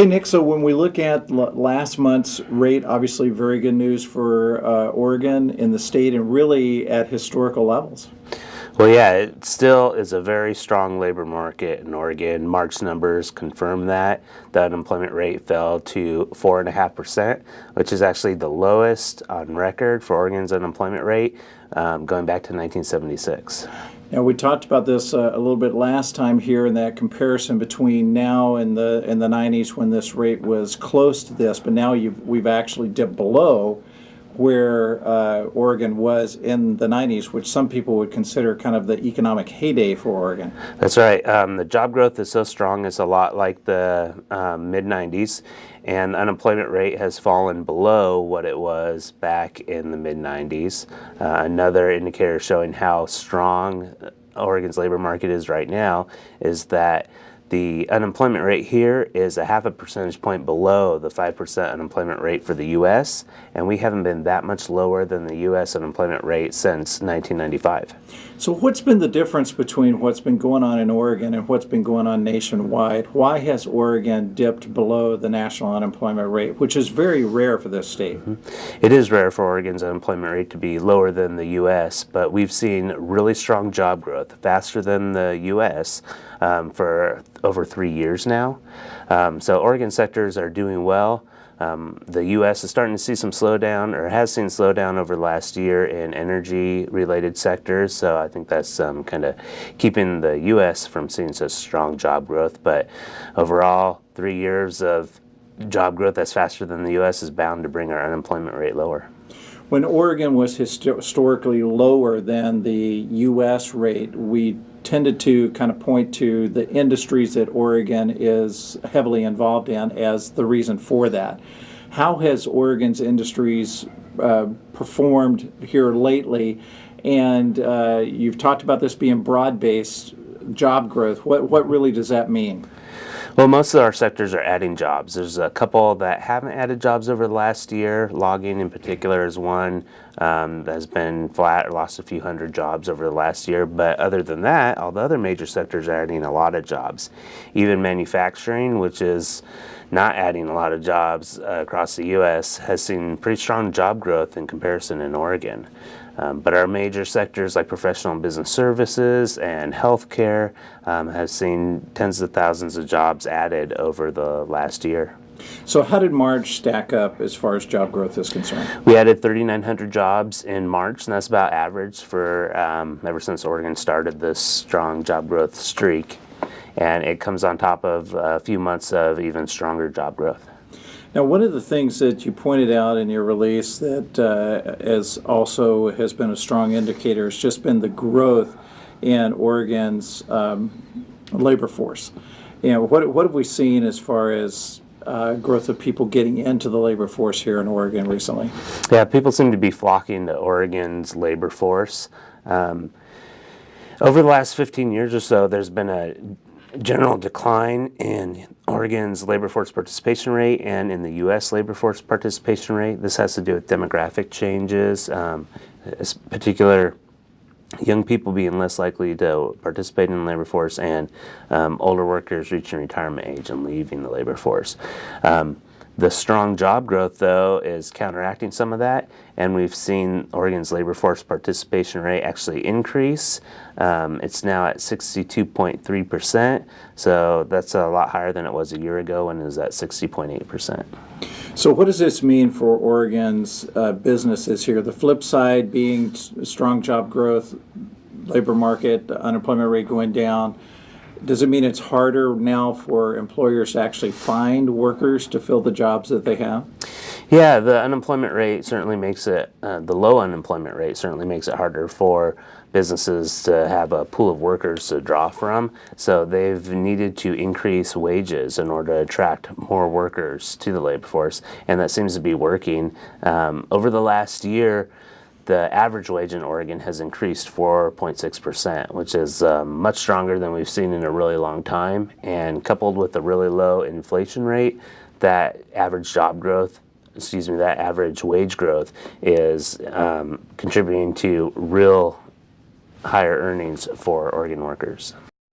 Okay, Nick, so when we look at last month's rate, obviously very good news for Oregon in the state and really at historical levels. Well, yeah, it still is a very strong labor market in Oregon. March numbers confirm that. The unemployment rate fell to 4.5%, which is actually the lowest on record for Oregon's unemployment rate, going back to 1976. Now, we talked about this a little bit last time here in that comparison between now and the 90s when this rate was close to this, but now we've actually dipped below where Oregon was in the 90s, which some people would consider kind of the economic heyday for Oregon. That's right. The job growth is so strong, it's a lot like the mid-90s, and the unemployment rate has fallen below what it was back in the mid-90s. Another indicator showing how strong Oregon's labor market is right now is that the unemployment rate here is a 0.5 percentage point below the 5% unemployment rate for the U.S., and we haven't been that much lower than the U.S. unemployment rate since 1995. So what's been the difference between what's been going on in Oregon and what's been going on nationwide? Why has Oregon dipped below the national unemployment rate, which is very rare for this state? It is rare for Oregon's unemployment rate to be lower than the U.S., but we've seen really strong job growth, faster than the U.S., for over 3 years now. So Oregon sectors are doing well. The U.S. is starting to see some slowdown, or has seen slowdown over the last year in energy-related sectors. So I think that's kind of keeping the U.S. from seeing such strong job growth. But overall, 3 years of job growth that's faster than the U.S. is bound to bring our unemployment rate lower. When Oregon was historically lower than the U.S. rate, we tended to kind of point to the industries that Oregon is heavily involved in as the reason for that. How has Oregon's industries performed here lately? And you've talked about this being broad-based job growth. What really does that mean? Well, most of our sectors are adding jobs. There's a couple that haven't added jobs over the last year. Logging in particular is one that has been flat or lost a few hundred jobs over the last year. But other than that, all the other major sectors are adding a lot of jobs. Even manufacturing, which is not adding a lot of jobs across the U.S., has seen pretty strong job growth in comparison in Oregon. But our major sectors like professional and business services and healthcare have seen tens of thousands of jobs added over the last year. So how did March stack up as far as job growth is concerned? We added 3,900 jobs in March, and that's about average for ever since Oregon started this strong job growth streak. And it comes on top of a few months of even stronger job growth. Now, one of the things that you pointed out in your release that also has been a strong indicator has just been the growth in Oregon's labor force. You know, what have we seen as far as growth of people getting into the labor force here in Oregon recently? Yeah, people seem to be flocking to Oregon's labor force. Over the last 15 years or so, there's been a general decline in Oregon's labor force participation rate and in the U.S. labor force participation rate. This has to do with demographic changes, particular young people being less likely to participate in the labor force, and older workers reaching retirement age and leaving the labor force. The strong job growth, though, is counteracting some of that, and we've seen Oregon's labor force participation rate actually increase. It's now at 62.3%, so that's a lot higher than it was a year ago when it was at 60.8%. So what does this mean for Oregon's businesses here? The flip side being strong job growth, labor market, unemployment rate going down. Does it mean it's harder now for employers to actually find workers to fill the jobs that they have? Yeah, the unemployment rate certainly makes it, the low unemployment rate certainly makes it harder for businesses to have a pool of workers to draw from. So they've needed to increase wages in order to attract more workers to the labor force, and that seems to be working. Over the last year, the average wage in Oregon has increased 4.6%, which is much stronger than we've seen in a really long time. And coupled with the really low inflation rate, that average wage growth is contributing to real higher earnings for Oregon workers.